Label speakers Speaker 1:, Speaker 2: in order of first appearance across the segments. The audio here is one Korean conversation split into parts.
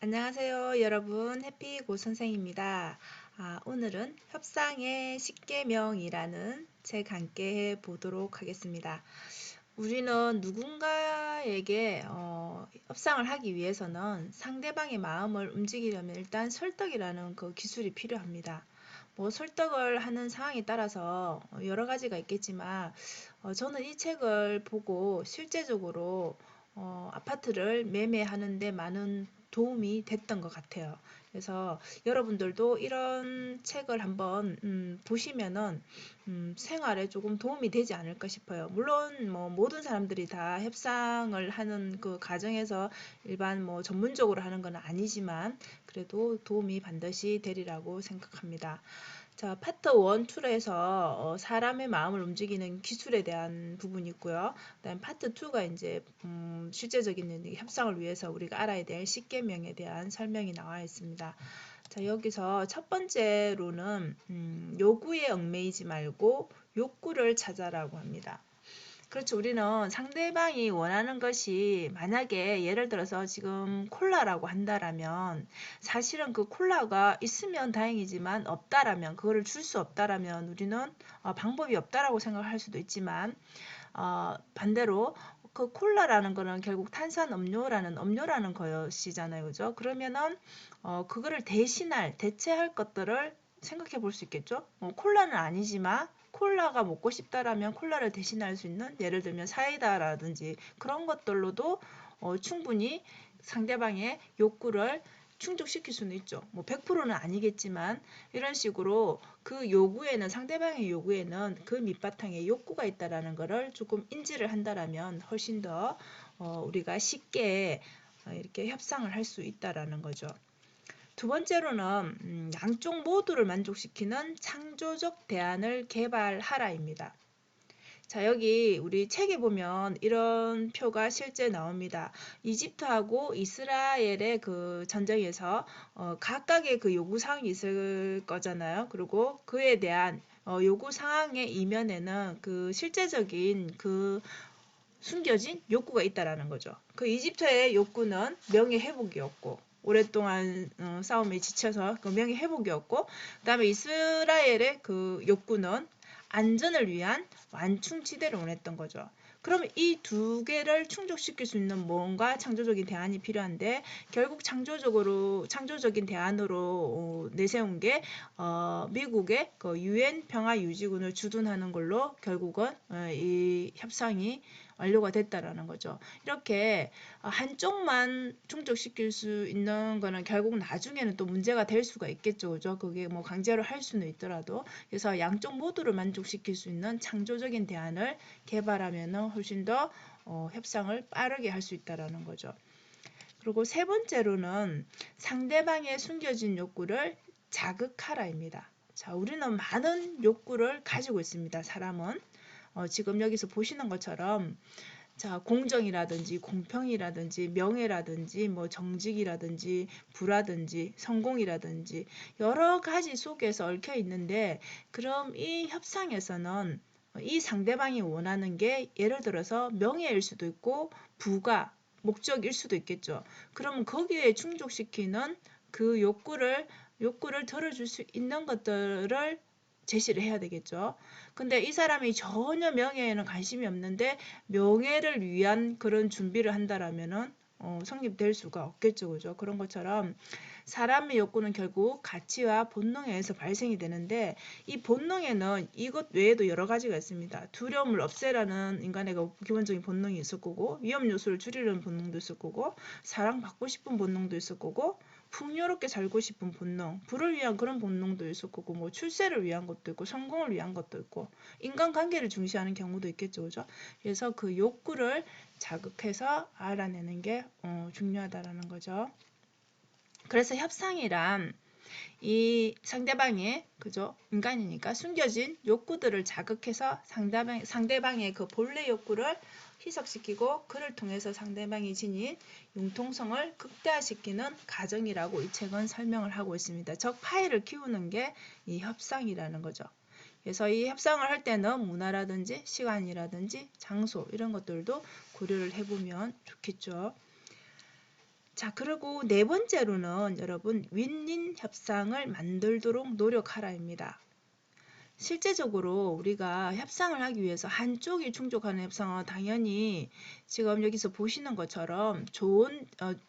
Speaker 1: 안녕하세요, 여러분. 해피고 선생입니다. 오늘은 협상의 10계명이라는 책 함께 해보도록 하겠습니다. 우리는 누군가에게 협상을 하기 위해서는 상대방의 마음을 움직이려면 일단 설득이라는 그 기술이 필요합니다. 뭐 설득을 하는 상황에 따라서 여러 가지가 있겠지만 저는 이 책을 보고 실제적으로 아파트를 매매하는데 많은 도움이 됐던 것 같아요. 그래서 여러분들도 이런 책을 한번 보시면은 생활에 조금 도움이 되지 않을까 싶어요. 물론 뭐 모든 사람들이 다 협상을 하는 그 과정에서 일반 뭐 전문적으로 하는 건 아니지만 그래도 도움이 반드시 되리라고 생각합니다. 자, 파트 1, 2에서 사람의 마음을 움직이는 기술에 대한 부분이 있고요. 그다음 파트 2가 이제 실제적인 협상을 위해서 우리가 알아야 될 10계명에 대한 설명이 나와 있습니다. 자, 여기서 첫 번째로는 요구에 얽매이지 말고 욕구를 찾아라고 합니다. 그렇죠. 우리는 상대방이 원하는 것이 만약에 예를 들어서 지금 콜라라고 한다라면 사실은 그 콜라가 있으면 다행이지만 없다라면 그거를 줄 수 없다라면 우리는 방법이 없다라고 생각할 수도 있지만 반대로 그 콜라라는 거는 결국 탄산음료라는 것이잖아요. 그죠? 그러면은 그거를 대체할 것들을 생각해 볼 수 있겠죠? 콜라는 아니지만 콜라가 먹고 싶다라면 콜라를 대신할 수 있는 예를 들면 사이다라든지 그런 것들로도 충분히 상대방의 욕구를 충족시킬 수는 있죠. 뭐 100%는 아니겠지만 이런 식으로 그 요구에는 상대방의 요구에는 그 밑바탕에 욕구가 있다라는 것을 조금 인지를 한다라면 훨씬 더 우리가 쉽게 이렇게 협상을 할 수 있다라는 거죠. 두 번째로는 양쪽 모두를 만족시키는 창조적 대안을 개발하라입니다. 자, 여기 우리 책에 보면 이런 표가 실제 나옵니다. 이집트하고 이스라엘의 그 전쟁에서 각각의 그 요구사항이 있을 거잖아요. 그리고 그에 대한 요구사항의 이면에는 그 실제적인 그 숨겨진 욕구가 있다라는 거죠. 그 이집트의 욕구는 명예 회복이었고 오랫동안 싸움에 지쳐서 그 명예 회복이었고 그다음에 이스라엘의 그 욕구는 안전을 위한 완충지대를 원했던 거죠. 그러면 이 두 개를 충족시킬 수 있는 뭔가 창조적인 대안이 필요한데 결국 창조적인 대안으로 내세운 게 미국의 그 유엔 평화유지군을 주둔하는 걸로 결국은 이 협상이 완료가 됐다라는 거죠. 이렇게 한쪽만 충족시킬 수 있는 거는 결국 나중에는 또 문제가 될 수가 있겠죠. 그죠? 그게 뭐 강제로 할 수는 있더라도. 그래서 양쪽 모두를 만족시킬 수 있는 창조적인 대안을 개발하면은 훨씬 더 협상을 빠르게 할 수 있다라는 거죠. 그리고 세 번째로는 상대방의 숨겨진 욕구를 자극하라입니다. 자, 우리는 많은 욕구를 가지고 있습니다. 사람은. 지금 여기서 보시는 것처럼 자, 공정이라든지 공평이라든지 명예라든지 뭐 정직이라든지 부라든지 성공이라든지 여러 가지 속에서 얽혀 있는데 그럼 이 협상에서는 이 상대방이 원하는 게 예를 들어서 명예일 수도 있고 부가 목적일 수도 있겠죠. 그러면 거기에 충족시키는 그 욕구를 들어줄 수 있는 것들을 제시를 해야 되겠죠. 근데 이 사람이 전혀 명예에는 관심이 없는데 명예를 위한 그런 준비를 한다라면은 성립될 수가 없겠죠. 그죠? 그런 것처럼 사람의 욕구는 결국 가치와 본능에 의해서 발생이 되는데 이 본능에는 이것 외에도 여러 가지가 있습니다. 두려움을 없애라는 인간의 기본적인 본능이 있을 거고 위험 요소를 줄이려는 본능도 있을 거고 사랑받고 싶은 본능도 있을 거고 풍요롭게 살고 싶은 본능, 부를 위한 그런 본능도 있을 거고 뭐 출세를 위한 것도 있고 성공을 위한 것도 있고 인간관계를 중시하는 경우도 있겠죠. 그죠? 그래서 그 욕구를 자극해서 알아내는 게 중요하다라는 거죠. 그래서 협상이란 이 상대방의 그죠 인간이니까 숨겨진 욕구들을 자극해서 상대방의 그 본래 욕구를 희석시키고 그를 통해서 상대방이 지닌 융통성을 극대화시키는 과정이라고 이 책은 설명을 하고 있습니다. 즉 파일을 키우는 게 이 협상이라는 거죠. 그래서 이 협상을 할 때는 문화라든지 시간이라든지 장소 이런 것들도 고려를 해보면 좋겠죠. 자, 그리고 네 번째로는 여러분 윈윈 협상을 만들도록 노력하라입니다. 실제적으로 우리가 협상을 하기 위해서 한쪽이 충족하는 협상은 당연히 지금 여기서 보시는 것처럼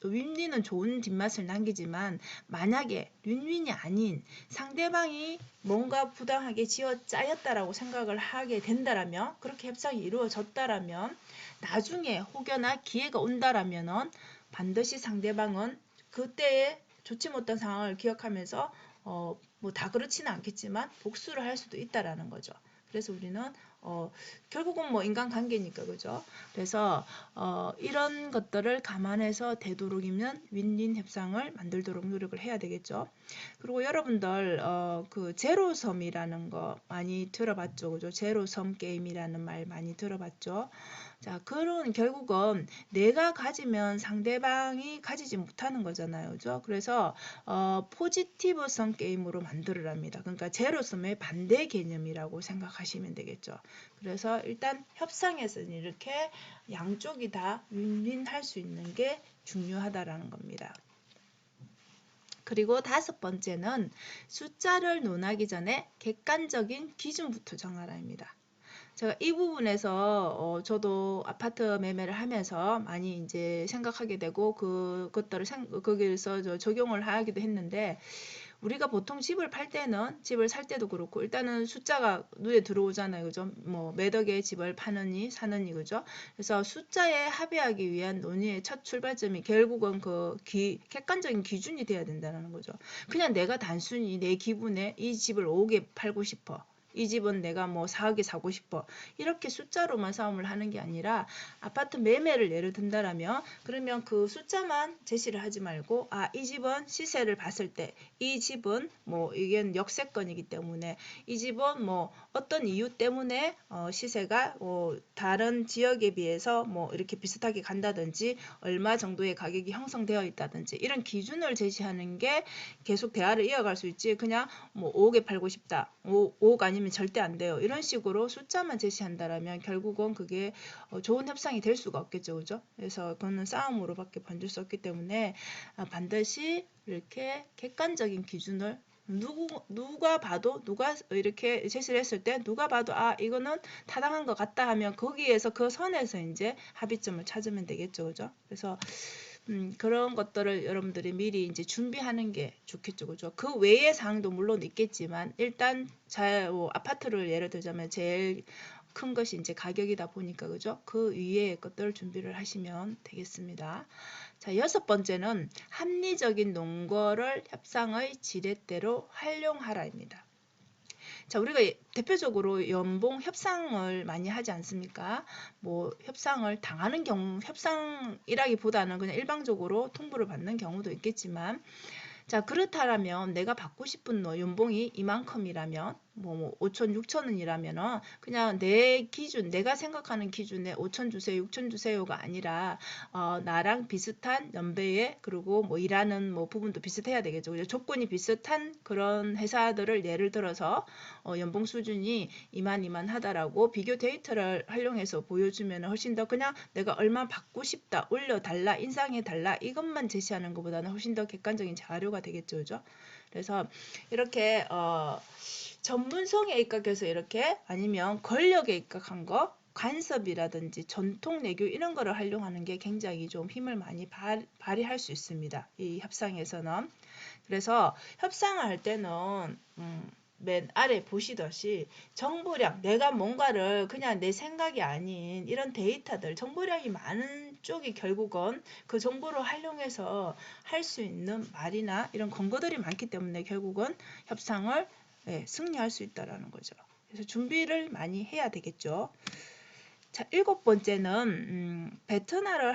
Speaker 1: 윈윈은 좋은 뒷맛을 남기지만 만약에 윈윈이 아닌 상대방이 뭔가 부당하게 쥐어짜였다라고 생각을 하게 된다라면, 그렇게 협상이 이루어졌다라면, 나중에 혹여나 기회가 온다라면은 반드시 상대방은 그때의 좋지 못한 상황을 기억하면서 뭐 다 그렇지는 않겠지만 복수를 할 수도 있다라는 거죠. 그래서 우리는 결국은 뭐 인간관계니까, 그죠? 그래서 이런 것들을 감안해서 되도록이면 윈윈 협상을 만들도록 노력을 해야 되겠죠. 그리고 여러분들 그 제로섬이라는 거 많이 들어봤죠, 그죠? 제로섬 게임이라는 말 많이 들어봤죠. 자, 그런 결국은 내가 가지면 상대방이 가지지 못하는 거잖아요, 그죠? 그래서 포지티브성 게임으로 만들으랍니다. 그러니까 제로섬의 반대 개념이라고 생각하시면 되겠죠. 그래서 일단 협상에서는 이렇게 양쪽이 다 윈윈할 수 있는 게 중요하다라는 겁니다. 그리고 다섯 번째는 숫자를 논하기 전에 객관적인 기준부터 정하라입니다. 제가 이 부분에서 저도 아파트 매매를 하면서 많이 이제 생각하게 되고 그것들을 거기에서 적용을 하기도 했는데, 우리가 보통 집을 팔 때는, 집을 살 때도 그렇고 일단은 숫자가 눈에 들어오잖아요, 그죠? 뭐 몇 억의 집을 파느니 사느니, 그죠? 그래서 숫자에 합의하기 위한 논의의 첫 출발점이 결국은 객관적인 기준이 돼야 된다는 거죠. 그냥 내가 단순히 내 기분에 이 집을 5억에 팔고 싶어, 이 집은 내가 뭐 4억에 사고 싶어, 이렇게 숫자로만 싸움을 하는 게 아니라, 아파트 매매를 예를 든다라면 그러면 그 숫자만 제시를 하지 말고, 이 집은 시세를 봤을 때 이 집은 뭐 이게 역세권이기 때문에 이 집은 뭐 어떤 이유 때문에 시세가 다른 지역에 비해서 뭐 이렇게 비슷하게 간다든지, 얼마 정도의 가격이 형성되어 있다든지, 이런 기준을 제시하는 게 계속 대화를 이어갈 수 있지, 그냥 뭐 5억에 팔고 싶다, 5억 아니면 절대 안 돼요, 이런 식으로 숫자만 제시한다라면 결국은 그게 좋은 협상이 될 수가 없겠죠, 그죠? 그래서 그거는 싸움으로밖에 번질 수 없기 때문에 반드시 이렇게 객관적인 기준을, 누가 봐도, 누가 이렇게 제시를 했을 때 누가 봐도 이거는 타당한 것 같다 하면 거기에서 그 선에서 이제 합의점을 찾으면 되겠죠, 그죠? 그래서 그런 것들을 여러분들이 미리 이제 준비하는 게 좋겠죠, 그죠? 그 외의 사항도 물론 있겠지만 일단 아파트를 예를 들자면 제일 큰 것이 이제 가격이다 보니까, 그죠? 그 위에 것들을 준비를 하시면 되겠습니다. 자, 여섯 번째는 합리적인 논거를 협상의 지렛대로 활용하라입니다. 자, 우리가 대표적으로 연봉 협상을 많이 하지 않습니까? 뭐 협상을 당하는 경우, 협상이라기보다는 그냥 일방적으로 통보를 받는 경우도 있겠지만, 자, 그렇다면 내가 받고 싶은 연봉이 이만큼이라면 뭐 5천, 6천 원이라면은 그냥 내 기준, 내가 생각하는 기준에 5천 주세요, 6천 주세요가 아니라 나랑 비슷한 연배에, 그리고 뭐 일하는 뭐 부분도 비슷해야 되겠죠. 그죠? 조건이 비슷한 그런 회사들을 예를 들어서 연봉 수준이 이만하다라고 비교 데이터를 활용해서 보여주면 훨씬 더, 그냥 내가 얼마 받고 싶다, 올려달라, 인상해달라, 이것만 제시하는 것보다는 훨씬 더 객관적인 자료가 되겠죠, 그죠? 그래서 이렇게 전문성에 입각해서 이렇게, 아니면 권력에 입각한 거, 간섭이라든지 전통 내교, 이런 거를 활용하는 게 굉장히 좀 힘을 많이 발휘할 수 있습니다, 이 협상에서는. 그래서 협상을 할 때는 맨 아래 보시듯이 정보량, 내가 뭔가를 그냥 내 생각이 아닌 이런 데이터들, 정보량이 많은 쪽이 결국은 그 정보를 활용해서 할 수 있는 말이나 이런 근거들이 많기 때문에 결국은 협상을 승리할 수 있다라는 거죠. 그래서 준비를 많이 해야 되겠죠. 자, 일곱 번째는 베터나를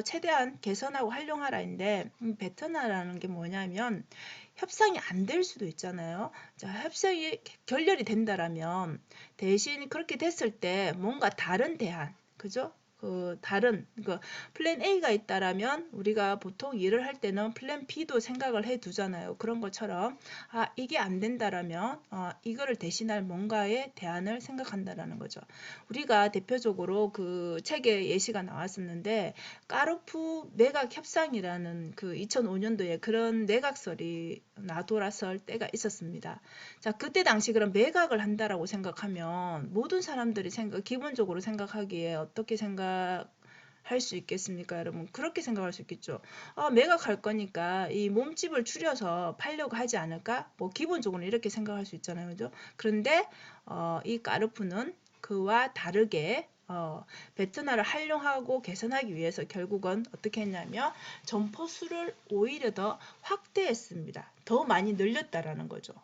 Speaker 1: 최대한 개선하고 활용하라인데, 베터나라는 게 뭐냐면 협상이 안 될 수도 있잖아요. 자, 협상이 결렬이 된다라면 대신 그렇게 됐을 때 뭔가 다른 대안, 그죠? 다른 플랜 A가 있다라면 우리가 보통 일을 할 때는 플랜 B도 생각을 해 두잖아요. 그런 것처럼 이게 안 된다라면 이거를 대신할 뭔가의 대안을 생각한다라는 거죠. 우리가 대표적으로 그 책에 예시가 나왔었는데 까르푸 매각 협상이라는 그 2005년도에 그런 내각설이 나돌았을 때가 있었습니다. 자, 그때 당시 그런 매각을 한다라고 생각하면 모든 사람들이 기본적으로 생각하기에 어떻게 생각할 수 있겠습니까, 여러분? 그렇게 생각할 수 있겠죠. 매각할 거니까 이 몸집을 줄여서 팔려고 하지 않을까? 뭐 기본적으로 이렇게 생각할 수 있잖아요, 그죠? 그런데 이 까르푸는 그와 다르게 베트나를 활용하고 개선하기 위해서 결국은 어떻게 했냐면 점포 수를 오히려 더 확대했습니다. 더 많이 늘렸다라는 거죠.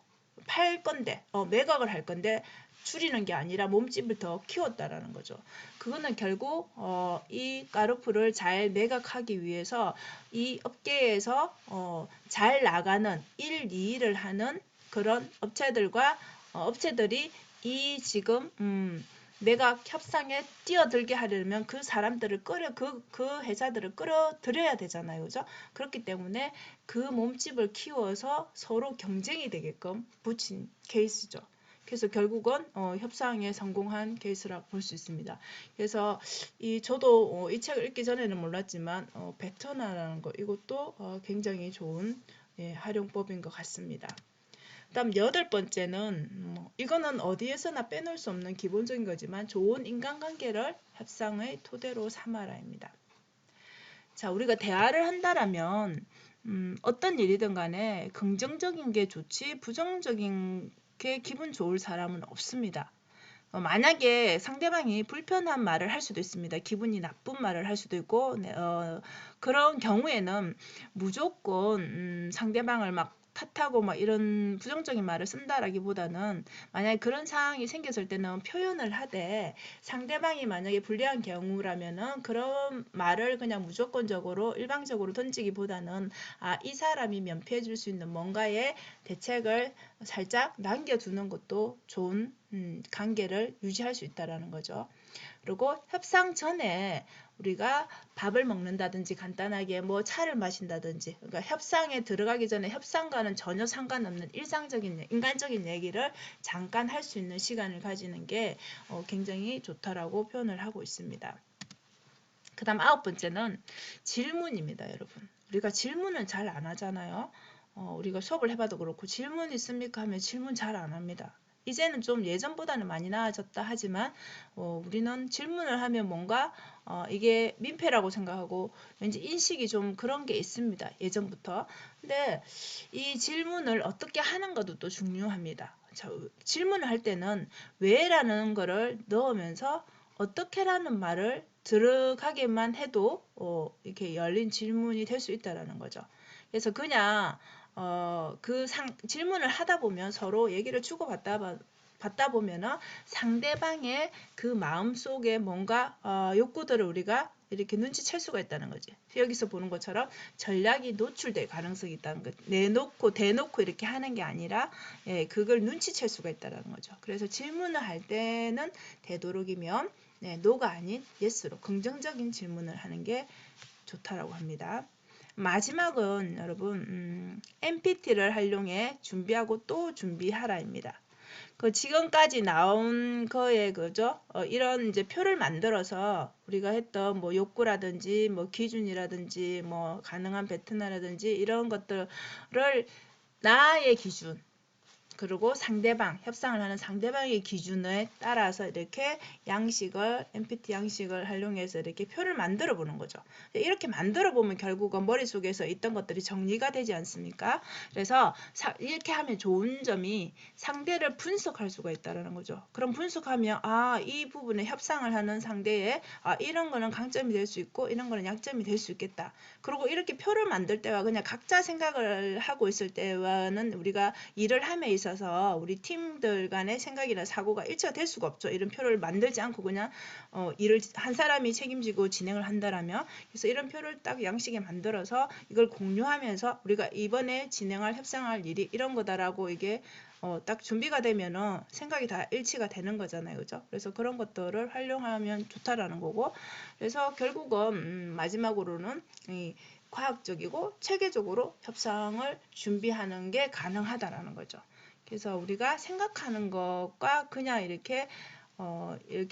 Speaker 1: 팔 건데 매각을 할 건데 줄이는 게 아니라 몸집을 더 키웠다라는 거죠. 그거는 결국 이 까르푸를 잘 매각하기 위해서 이 업계에서 잘 나가는 1, 2일을 하는 그런 업체들과 업체들이 이 지금 매각 협상에 뛰어들게 하려면 그 사람들을 그 회사들을 끌어들여야 되잖아요. 그죠? 그렇기 때문에 그 몸집을 키워서 서로 경쟁이 되게끔 붙인 케이스죠. 그래서 결국은 협상에 성공한 케이스라고 볼 수 있습니다. 그래서 저도 이 책을 읽기 전에는 몰랐지만 베터나라는 거 이것도 굉장히 좋은 활용법인 것 같습니다. 다음 8번째는 이거는 어디에서나 빼놓을 수 없는 기본적인 거지만 좋은 인간관계를 협상의 토대로 삼아라입니다. 자, 우리가 대화를 한다라면 어떤 일이든 간에 긍정적인 게 좋지 부정적인 게 기분 좋을 사람은 없습니다. 만약에 상대방이 불편한 말을 할 수도 있습니다. 기분이 나쁜 말을 할 수도 있고 그런 경우에는 무조건 상대방을 막 탓하고 막 이런 부정적인 말을 쓴다라기보다는 만약에 그런 상황이 생겼을 때는 표현을 하되 상대방이 만약에 불리한 경우라면은 그런 말을 그냥 무조건적으로 일방적으로 던지기보다는 이 사람이 면피해 줄 수 있는 뭔가의 대책을 살짝 남겨두는 것도 좋은 관계를 유지할 수 있다는 거죠. 그리고 협상 전에 우리가 밥을 먹는다든지 간단하게 뭐 차를 마신다든지 그러니까 협상에 들어가기 전에 협상과는 전혀 상관없는 일상적인 인간적인 얘기를 잠깐 할 수 있는 시간을 가지는 게 굉장히 좋다라고 표현을 하고 있습니다. 그 다음 9번째는 질문입니다, 여러분. 우리가 질문을 잘 안 하잖아요. 우리가 수업을 해봐도 그렇고 질문 있습니까 하면 질문 잘 안 합니다. 이제는 좀 예전보다는 많이 나아졌다 하지만 우리는 질문을 하면 뭔가 이게 민폐라고 생각하고 왠지 인식이 좀 그런 게 있습니다. 예전부터. 근데 이 질문을 어떻게 하는 것도 또 중요합니다. 자, 질문을 할 때는 왜라는 거를 넣으면서 어떻게라는 말을 들어가게만 해도 이렇게 열린 질문이 될 수 있다라는 거죠. 그래서 그냥 질문을 하다 보면 서로 얘기를 받다 보면은 상대방의 그 마음 속에 뭔가 욕구들을 우리가 이렇게 눈치챌 수가 있다는 거지. 여기서 보는 것처럼 전략이 노출될 가능성이 있다는 거. 대놓고 이렇게 하는 게 아니라 그걸 눈치챌 수가 있다는 거죠. 그래서 질문을 할 때는 되도록이면 no가 아닌 yes로 긍정적인 질문을 하는 게 좋다라고 합니다. 마지막은 여러분 MPT를 활용해 준비하고 또 준비하라입니다. 그 지금까지 나온 거에 그죠? 이런 이제 표를 만들어서 우리가 했던 뭐 욕구라든지 뭐 기준이라든지 뭐 가능한 베트나라든지 이런 것들을 나의 기준 그리고 협상을 하는 상대방의 기준에 따라서 이렇게 MPT 양식을 활용해서 이렇게 표를 만들어 보는 거죠. 이렇게 만들어 보면 결국은 머릿속에서 있던 것들이 정리가 되지 않습니까? 그래서 이렇게 하면 좋은 점이 상대를 분석할 수가 있다는 거죠. 그럼 분석하면 이 부분에 협상을 하는 상대에 이런 거는 강점이 될 수 있고 이런 거는 약점이 될 수 있겠다. 그리고 이렇게 표를 만들 때와 그냥 각자 생각을 하고 있을 때와는 우리가 일을 함에 있어서 우리 팀들 간의 생각이나 사고가 일치가 될 수가 없죠. 이런 표를 만들지 않고 그냥 일을 한 사람이 책임지고 진행을 한다라면 그래서 이런 표를 딱 양식에 만들어서 이걸 공유하면서 우리가 이번에 진행할 협상할 일이 이런 거다라고 이게 딱 준비가 되면은 생각이 다 일치가 되는 거잖아요. 그죠? 그래서 그런 것들을 활용하면 좋다라는 거고, 그래서 결국은 마지막으로는 이 과학적이고 체계적으로 협상을 준비하는 게 가능하다라는 거죠. 그래서 우리가 생각하는 것과 그냥 이렇게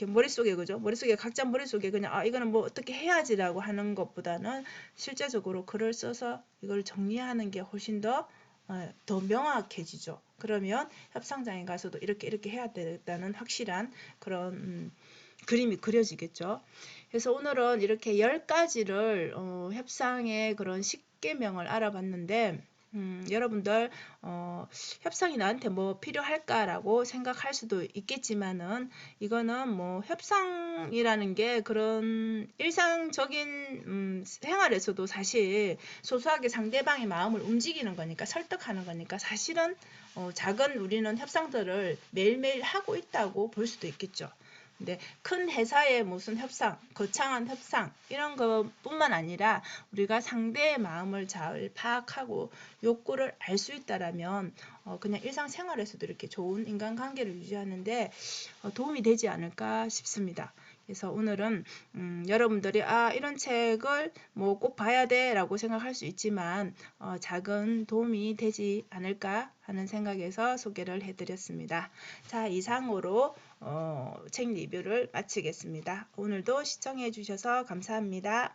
Speaker 1: 머릿속에, 그죠? 머릿속에, 각자 머릿속에 그냥, 이거는 뭐 어떻게 해야지라고 하는 것보다는 실제적으로 글을 써서 이걸 정리하는 게 훨씬 더 명확해지죠. 그러면 협상장에 가서도 이렇게 해야 되겠다는 확실한 그런 그림이 그려지겠죠. 그래서 오늘은 이렇게 10가지를 협상의 그런 십계명을 알아봤는데, 여러분들 협상이 나한테 뭐 필요할까라고 생각할 수도 있겠지만은, 이거는 뭐 협상이라는 게 그런 일상적인 생활에서도 사실 소소하게 상대방의 마음을 움직이는 거니까, 설득하는 거니까, 사실은 작은 우리는 협상들을 매일매일 하고 있다고 볼 수도 있겠죠. 근데 큰 회사의 무슨 협상, 거창한 협상 이런 것뿐만 아니라 우리가 상대의 마음을 잘 파악하고 욕구를 알 수 있다라면 그냥 일상생활에서도 이렇게 좋은 인간관계를 유지하는데 도움이 되지 않을까 싶습니다. 그래서 오늘은 여러분들이 이런 책을 뭐 꼭 봐야 돼라고 생각할 수 있지만 작은 도움이 되지 않을까 하는 생각에서 소개를 해드렸습니다. 자, 이상으로 책 리뷰를 마치겠습니다. 오늘도 시청해 주셔서 감사합니다.